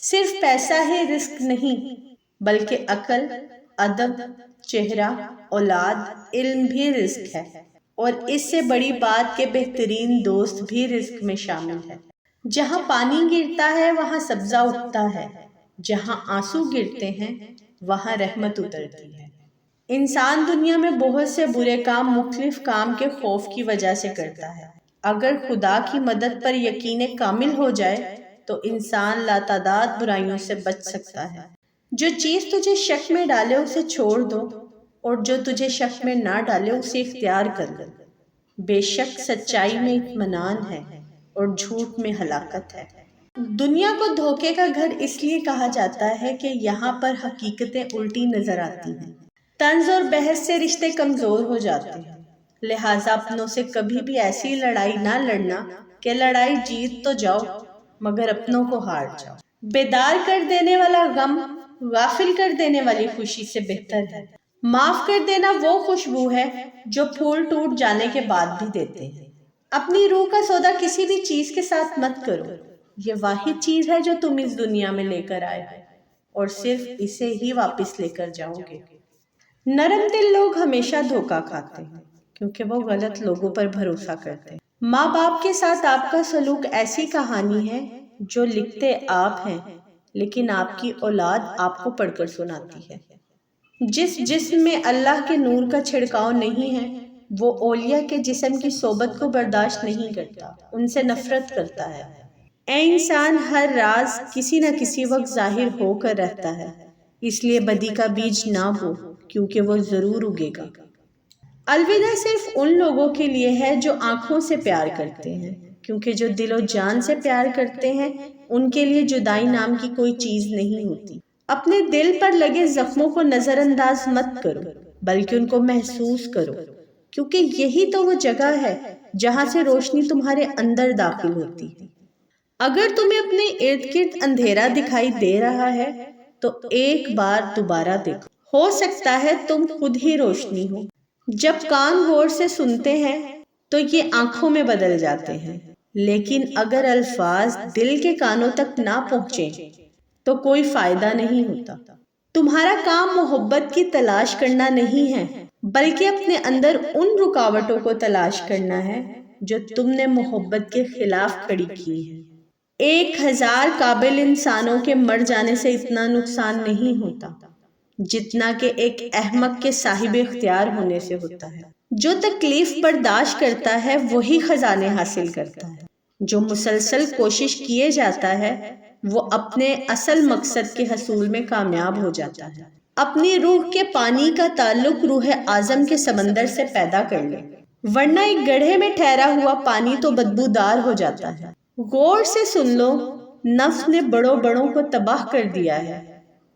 صرف پیسہ ہی رزق نہیں بلکہ عقل، ادب، چہرہ، اولاد، علم بھی رزق ہے، اور اس سے بڑی بات کہ بہترین دوست بھی رزق میں شامل ہے۔ جہاں پانی گرتا ہے وہاں سبزہ اگتا ہے، جہاں آنسو گرتے ہیں وہاں رحمت اترتی ہے۔ انسان دنیا میں بہت سے برے کام مختلف کام کے خوف کی وجہ سے کرتا ہے۔ اگر خدا کی مدد پر یقین کامل ہو جائے تو انسان لاتعداد برائیوں سے بچ سکتا ہے۔ جو چیز تجھے شک میں ڈالے اسے چھوڑ دو، اور جو تجھے شک میں نہ ڈالے اسے اختیار کر لو۔ بے شک سچائی میں اطمینان ہے اور جھوٹ میں ہلاکت ہے۔ دنیا کو دھوکے کا گھر اس لیے کہا جاتا ہے کہ یہاں پر حقیقتیں الٹی نظر آتی ہیں۔ طنز اور بحث سے رشتے کمزور ہو جاتے ہیں، لہٰذا اپنوں سے کبھی بھی ایسی لڑائی نہ لڑنا کہ لڑائی جیت تو جاؤ مگر اپنوں کو ہار جاؤ۔ بیدار کر دینے والا غم غافل کر دینے والی خوشی سے بہتر ہے۔ معاف کر دینا وہ خوشبو ہے جو پھول ٹوٹ جانے کے بعد بھی دیتے ہیں۔ اپنی روح کا سودا کسی بھی چیز کے ساتھ مت کرو، یہ واحد چیز ہے جو تم اس دنیا میں لے کر آئے ہو اور صرف اسے ہی واپس لے کر جاؤ گے۔ نرم دل لوگ ہمیشہ دھوکہ کھاتے ہیں کیونکہ وہ غلط لوگوں پر بھروسہ کرتے ہیں۔ ماں باپ کے ساتھ آپ کا سلوک ایسی کہانی ہے جو لکھتے آپ ہیں لیکن آپ کی اولاد آپ کو پڑھ کر سناتی ہے۔ جس جسم میں اللہ کے نور کا چھڑکاؤ نہیں ہے وہ اولیاء کے جسم کی صحبت کو برداشت نہیں کرتا، ان سے نفرت کرتا ہے۔ اے انسان، ہر راز کسی نہ کسی وقت ظاہر ہو کر رہتا ہے، اس لیے بدی کا بیج نہ بو کیونکہ وہ ضرور اگے گا۔ الوداع صرف ان لوگوں کے لیے ہے جو آنکھوں سے پیار کرتے ہیں، کیونکہ جو دل و جان سے پیار کرتے ہیں ان کے لیے جدائی نام کی کوئی چیز نہیں ہوتی۔ اپنے دل پر لگے زخموں کو نظر انداز مت کرو بلکہ ان کو محسوس کرو، کیونکہ یہی تو وہ جگہ ہے جہاں سے روشنی تمہارے اندر داخل ہوتی ہے۔ اگر تمہیں اپنے ارد گرد اندھیرا دکھائی دے رہا ہے تو ایک بار دوبارہ دیکھو، ہو سکتا ہے تم خود ہی روشنی ہو۔ جب کان غور سے سنتے ہیں تو یہ آنکھوں میں بدل جاتے ہیں، لیکن اگر الفاظ دل کے کانوں تک نہ پہنچے تو کوئی فائدہ نہیں ہوتا۔ تمہارا کام محبت کی تلاش کرنا نہیں ہے بلکہ اپنے اندر ان رکاوٹوں کو تلاش کرنا ہے جو تم نے محبت کے خلاف کھڑی کی ہیں۔ 1000 قابل انسانوں کے مر جانے سے اتنا نقصان نہیں ہوتا جتنا کہ ایک احمق کے صاحب اختیار ہونے سے ہوتا ہے۔ جو تکلیف برداشت کرتا ہے وہی خزانے حاصل کرتا ہے۔ جو مسلسل کوشش کیے جاتا ہے وہ اپنے اصل مقصد کے حصول میں کامیاب ہو جاتا ہے۔ اپنی روح کے پانی کا تعلق روح اعظم کے سمندر سے پیدا کر لے، ورنہ ایک گڑھے میں ٹھہرا ہوا پانی تو بدبودار ہو جاتا ہے۔ غور سے سن لو، نفس نے بڑوں بڑوں کو تباہ کر دیا ہے،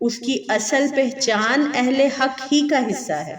اس کی اصل پہچان اہل حق ہی کا حصہ ہے۔